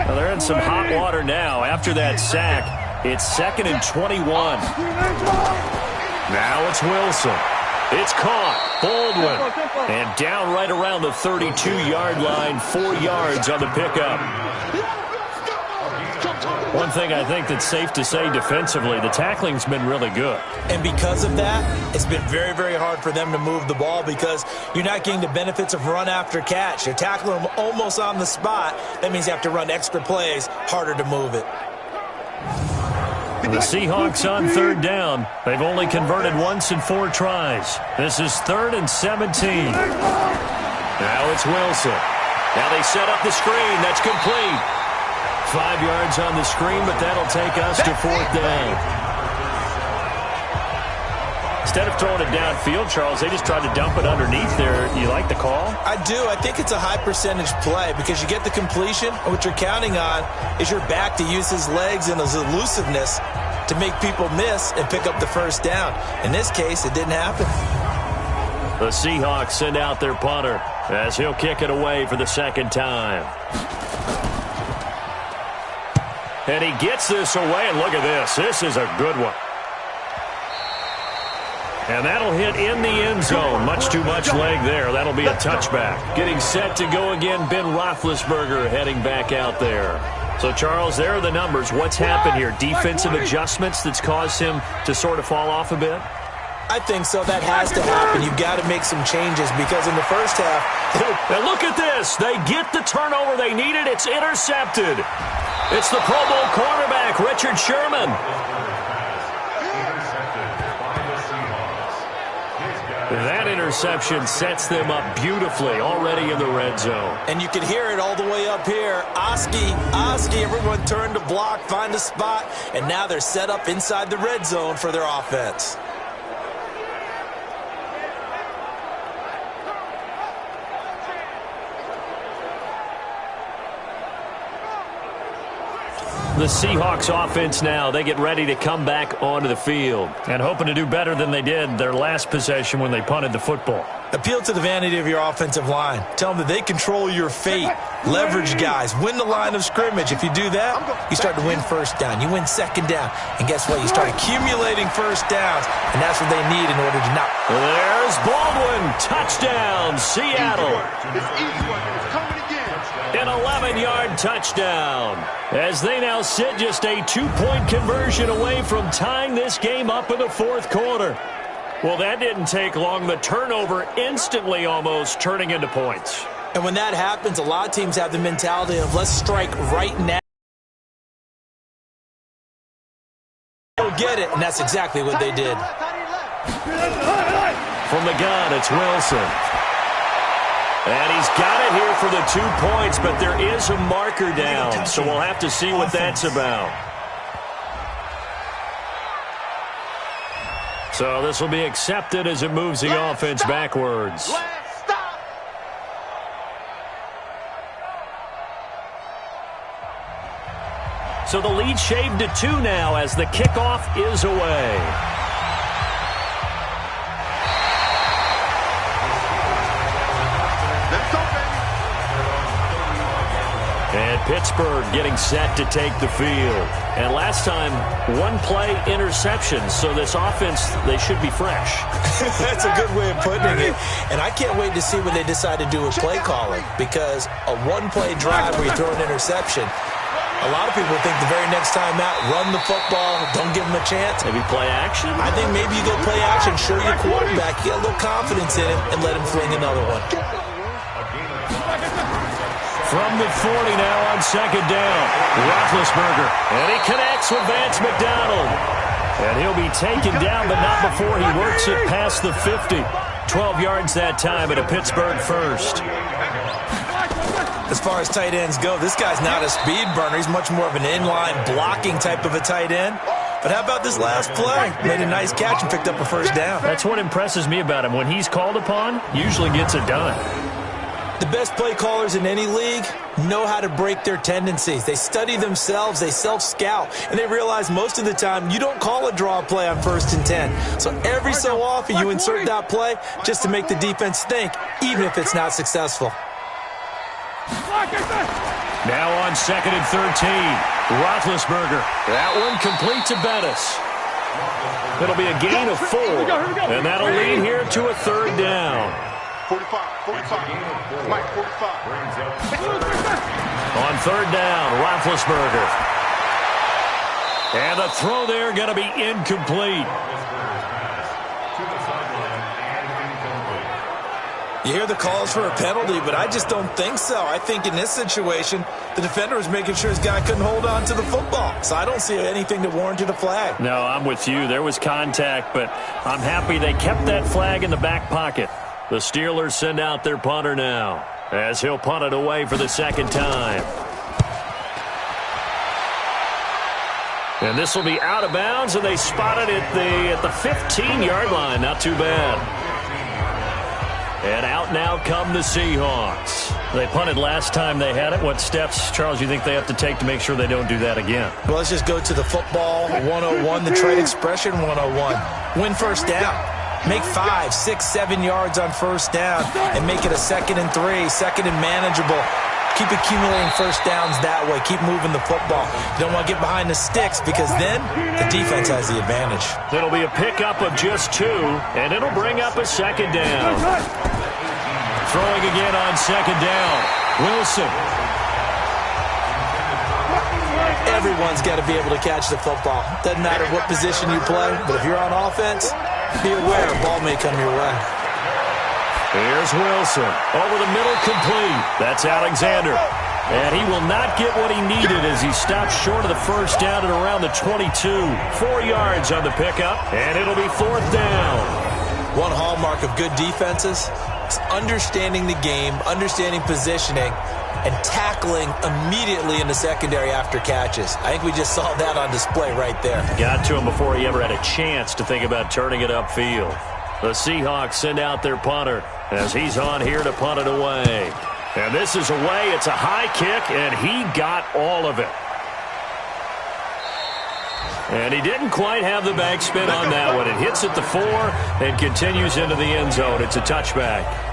Well, they're in some hot water now. After that sack, it's 2nd and 21. Now it's Wilson. It's caught. Baldwin. And down right around the 32-yard line. 4 yards on the pickup. One thing I think that's safe to say defensively, the tackling's been really good. And because of that, it's been very, very hard for them to move the ball because you're not getting the benefits of run after catch. You're tackling them almost on the spot. That means you have to run extra plays, harder to move it. The Seahawks on 3rd down. They've only converted once in 4 tries. This is 3rd and 17. Now it's Wilson. Now they set up the screen. That's complete. 5 yards on the screen, but that'll take us to 4th down. Instead of throwing it downfield, Charles, they just tried to dump it underneath there. You like the call? I do. I think it's a high percentage play because you get the completion, and what you're counting on is your back to use his legs and his elusiveness to make people miss and pick up the 1st down. In this case, it didn't happen. The Seahawks send out their punter as he'll kick it away for the 2nd time. And he gets this away, and look at this. This is a good one. And that'll hit in the end zone. Much too much leg there. That'll be a touchback. Getting set to go again, Ben Roethlisberger heading back out there. So, Charles, there are the numbers. What's happened here? Defensive adjustments that's caused him to sort of fall off a bit? I think so. That has to happen. You've got to make some changes because in the first half... And look at this. They get the turnover they needed. It's intercepted. It's the Pro Bowl quarterback, Richard Sherman. That interception sets them up beautifully already in the red zone. And you can hear it all the way up here. Oski, everyone turned to block, find a spot, and now they're set up inside the red zone for their offense. The Seahawks offense now, they get ready to come back onto the field. And hoping to do better than they did their last possession when they punted the football. Appeal to the vanity of your offensive line. Tell them that they control your fate. Leverage guys. Win the line of scrimmage. If you do that, you start to win first down. You win second down. And guess what? You start accumulating first downs. And that's what they need in order to not. There's Baldwin. Touchdown, Seattle. An 11-yard touchdown. As they now sit just a 2-point conversion away from tying this game up in the fourth quarter. Well, that didn't take long. The turnover instantly almost turning into points. And when that happens, a lot of teams have the mentality of let's strike right now. Go get it, and that's exactly what they did. From the gun, it's Wilson. And he's got it here for the 2 points, but there is a marker down, so we'll have to see what that's about. So this will be accepted as it moves the offense backwards. So the lead shaved to 2 now as the kickoff is away. And Pittsburgh getting set to take the field. And last time, 1-play interception. So this offense, they should be fresh. That's a good way of putting it. And I can't wait to see what they decide to do with play calling. Because a 1-play drive where you throw an interception, a lot of people think the very next time out, run the football, don't give them a chance. Maybe play action? I think maybe you go play action, show your quarterback, get a little confidence in him, and let him fling another one. From the 40 now on second down. Roethlisberger. And he connects with Vance McDonald. And he'll be taken down, but not before he works it past the 50. 12 yards that time at a Pittsburgh first. As far as tight ends go, this guy's not a speed burner. He's much more of an inline blocking type of a tight end. But how about this last play? Made a nice catch and picked up a first down. That's what impresses me about him. When he's called upon, usually gets it done. The best play callers in any league know how to break their tendencies. They study themselves, they self-scout, and they realize most of the time you don't call a draw play on 1st and 10. So every so often you insert that play just to make the defense think, even if it's not successful. Now on 2nd and 13, Roethlisberger. That one complete to Bettis. It'll be a gain of 4, and that'll lead here to a 3rd down. 45. Mike, 45. On 3rd down, Roethlisberger. And the throw there going to be incomplete. You hear the calls for a penalty, but I just don't think so. I think in this situation, the defender was making sure his guy couldn't hold on to the football. So I don't see anything that warranted a flag. No, I'm with you. There was contact, but I'm happy they kept that flag in the back pocket. The Steelers send out their punter now, as he'll punt it away for the 2nd time. And this will be out of bounds, and they spot it at the 15-yard line. Not too bad. And out now come the Seahawks. They punted last time they had it. What steps, Charles, you think they have to take to make sure they don't do that again? Well, let's just go to the football 101, the trade expression 101. Win first down. Make 5, 6, 7 yards on first down and make it a 2nd and 3, 2nd and manageable. Keep accumulating first downs that way. Keep moving the football. You don't want to get behind the sticks because then the defense has the advantage. It'll be a pickup of just 2, and it'll bring up a second down. Throwing again on second down. Wilson. Everyone's got to be able to catch the football. Doesn't matter what position you play, but if you're on offense, be aware a ball may come your way. Here's Wilson. Over the middle, complete. That's Alexander. And he will not get what he needed as he stops short of the first down at around the 22. 4 yards on the pickup, and it'll be 4th down. One hallmark of good defenses is understanding the game, understanding positioning, and tackling immediately in the secondary after catches. I think we just saw that on display right there. Got to him before he ever had a chance to think about turning it upfield. The Seahawks send out their punter as he's on here to punt it away. And this is away. It's a high kick, and he got all of it. And he didn't quite have the backspin on that one. It hits at the 4 and continues into the end zone. It's a touchback.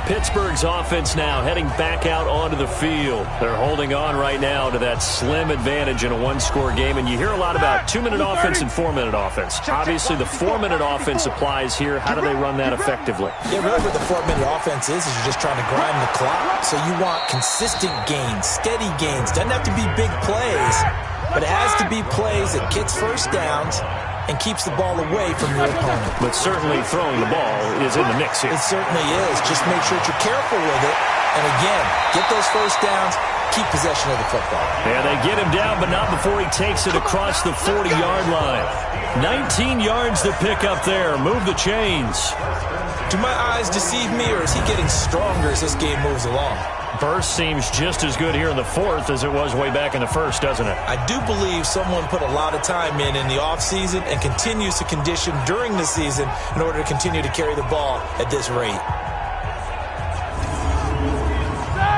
Pittsburgh's offense now heading back out onto the field. They're holding on right now to that slim advantage in a one-score game. And you hear a lot about 2-minute offense and 4-minute offense. Obviously, the 4-minute offense applies here. How do they run that effectively? Yeah, really what the 4-minute offense is you're just trying to grind the clock. So you want consistent gains, steady gains. Doesn't have to be big plays, but it has to be plays that gets first downs and keeps the ball away from your opponent. But certainly throwing the ball is in the mix here. It certainly is. Just make sure that you're careful with it. And again, get those first downs, keep possession of the football. Yeah, they get him down, but not before he takes it across the 40-yard line. 19 yards to pick up there. Move the chains. Do my eyes deceive me, or is he getting stronger as this game moves along? Burst seems just as good here in the 4th as it was way back in the 1st, doesn't it? I do believe someone put a lot of time in the offseason and continues to condition during the season in order to continue to carry the ball at this rate.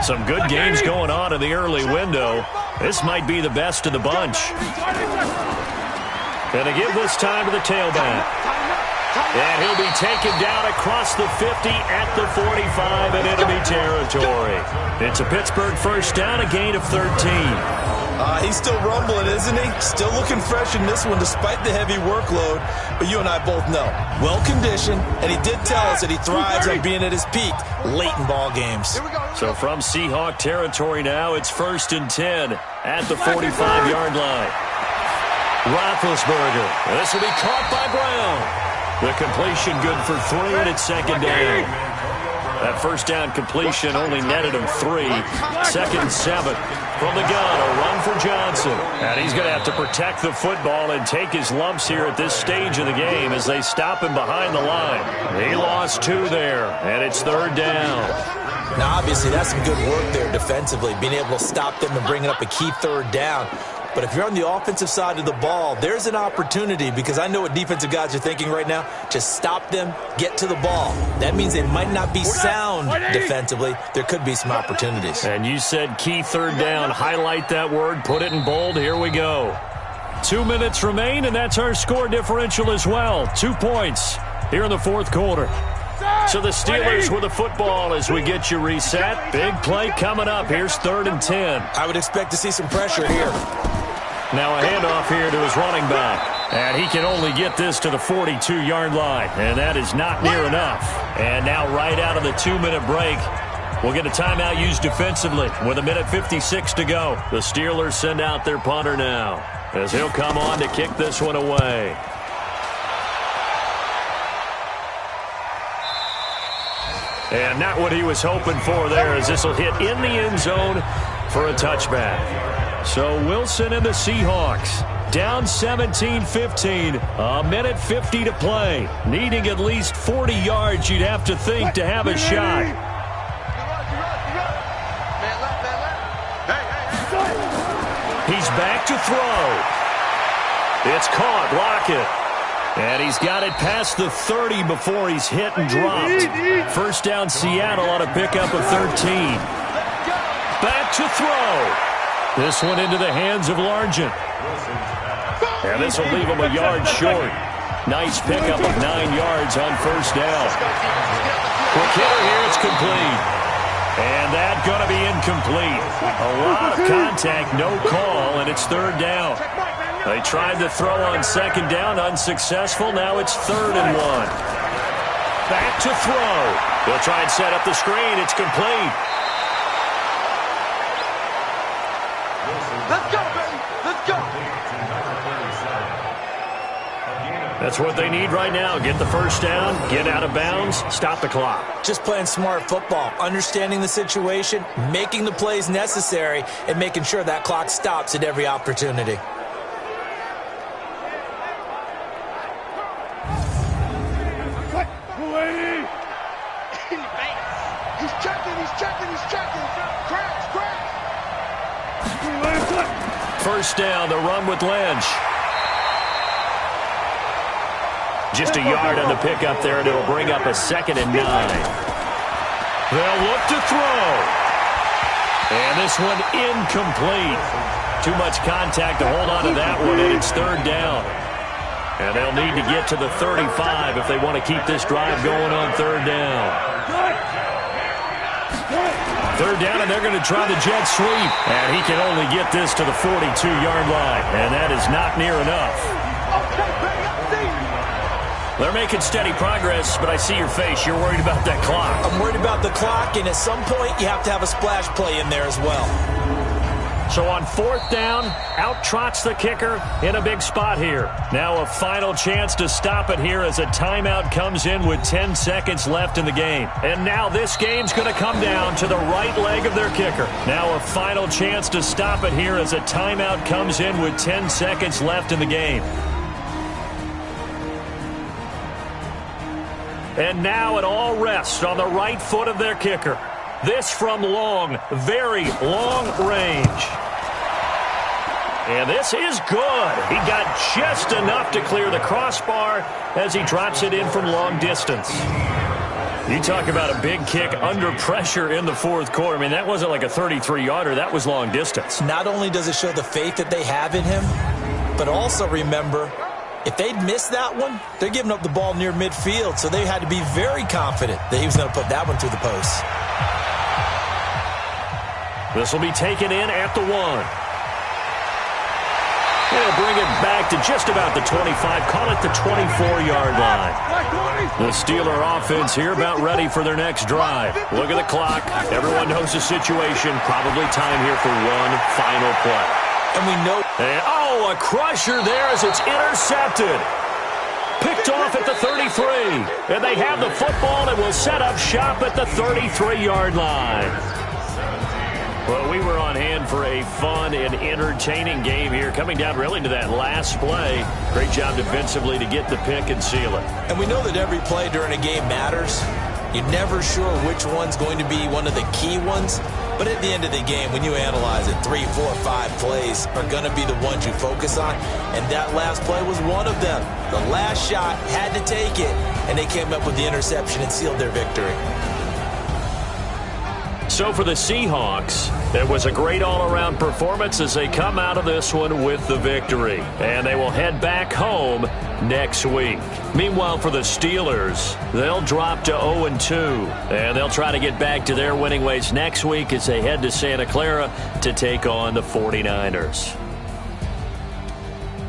Some good games going on in the early window. This might be the best of the bunch. Gonna give this time to the tailback. And he'll be taken down across the 50 at the 45 and enemy territory. It's a Pittsburgh first down, a gain of 13. He's still rumbling, isn't he? Still looking fresh in this one despite the heavy workload. But you and I both know, well-conditioned, and he did tell us that he thrives on being at his peak late in ball games. So from Seahawk territory now, it's 1st and 10 at the 45-yard line. Roethlisberger. This will be caught by Brown. The completion good for 3, and it's 2nd down. That first down completion only netted him 3. 2nd and 7 from the gun. A run for Johnson. And he's going to have to protect the football and take his lumps here at this stage of the game as they stop him behind the line. He lost 2 there, and it's 3rd down. Now, obviously, that's some good work there defensively, being able to stop them and bringing up a key 3rd down. But if you're on the offensive side of the ball, there's an opportunity because I know what defensive guys are thinking right now. Just stop them, get to the ball. That means they might not be sound defensively. There could be some opportunities. And you said key 3rd down. Highlight that word. Put it in bold. Here we go. 2 minutes remain, and that's our score differential as well. 2 points here in the 4th quarter. So the Steelers with the football as we get you reset. Big play coming up. Here's 3rd and 10. I would expect to see some pressure here. Now a handoff here to his running back. And he can only get this to the 42-yard line. And that is not near enough. And now right out of the 2-minute break, we'll get a timeout used defensively with 1:56 to go. The Steelers send out their punter now as he'll come on to kick this one away. And not what he was hoping for there as this will hit in the end zone for a touchback. So Wilson and the Seahawks down 17-15, 1:50 to play. Needing at least 40 yards, you'd have to think, to have a shot. He's back to throw. It's caught. Lockett. And he's got it past the 30 before he's hit and dropped. First down Seattle on a pickup of 13. Back to throw. This one into the hands of Largent. And this will leave him a yard short. Nice pickup of 9 yards on first down. Quick hitter here, it's complete. And that going to be incomplete. A lot of contact, no call, and it's third down. They tried to throw on second down, unsuccessful. Now it's 3rd and 1. Back to throw. They'll try and set up the screen. It's complete. Let's go, baby. Let's go. That's what they need right now. Get the first down, get out of bounds, stop the clock. Just playing smart football, understanding the situation, making the plays necessary, and making sure that clock stops at every opportunity. He's checking. Crash. First down, the run with Lynch. Just a yard on the pickup there, and it'll bring up a 2nd and 9. They'll look to throw. And this one incomplete. Too much contact to hold on to that one, and it's 3rd down. And they'll need to get to the 35 if they want to keep this drive going on 3rd down. 3rd down, and they're going to try the jet sweep. And he can only get this to the 42-yard line, and that is not near enough. They're making steady progress, but I see your face. You're worried about that clock. I'm worried about the clock, and at some point, you have to have a splash play in there as well. So on 4th down, out trots the kicker in a big spot here. Now a final chance to stop it here as a timeout comes in with 10 seconds left in the game. And now this game's going to come down to the right leg of their kicker. Now a final chance to stop it here as a timeout comes in with 10 seconds left in the game. And now it all rests on the right foot of their kicker. This from long, very long range. And this is good. He got just enough to clear the crossbar as he drops it in from long distance. You talk about a big kick under pressure in the 4th quarter. I mean, that wasn't like a 33-yarder. That was long distance. Not only does it show the faith that they have in him, but also remember, if they'd missed that one, they're giving up the ball near midfield, so they had to be very confident that he was going to put that one through the post. This will be taken in at the 1. They'll bring it back to just about the 25, call it the 24-yard line. The Steeler offense here about ready for their next drive. Look at the clock. Everyone knows the situation. Probably time here for one final play. And we know... And, a crusher there as it's intercepted. Picked off at the 33. And they have the football and will set up shop at the 33-yard line. Well, we were on hand for a fun and entertaining game here, coming down really to that last play. Great job defensively to get the pick and seal it. And we know that every play during a game matters. You're never sure which one's going to be one of the key ones. But at the end of the game, when you analyze it, 3, 4, 5 plays are going to be the ones you focus on. And that last play was one of them. The last shot had to take it, and they came up with the interception and sealed their victory. So for the Seahawks, it was a great all-around performance as they come out of this one with the victory. And they will head back home next week. Meanwhile, for the Steelers, they'll drop to 0-2. And they'll try to get back to their winning ways next week as they head to Santa Clara to take on the 49ers.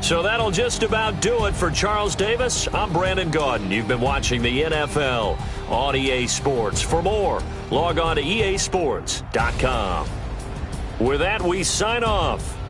So that'll just about do it for Charles Davis. I'm Brandon Gaudin. You've been watching the NFL on EA Sports. For more, log on to easports.com. With that, we sign off.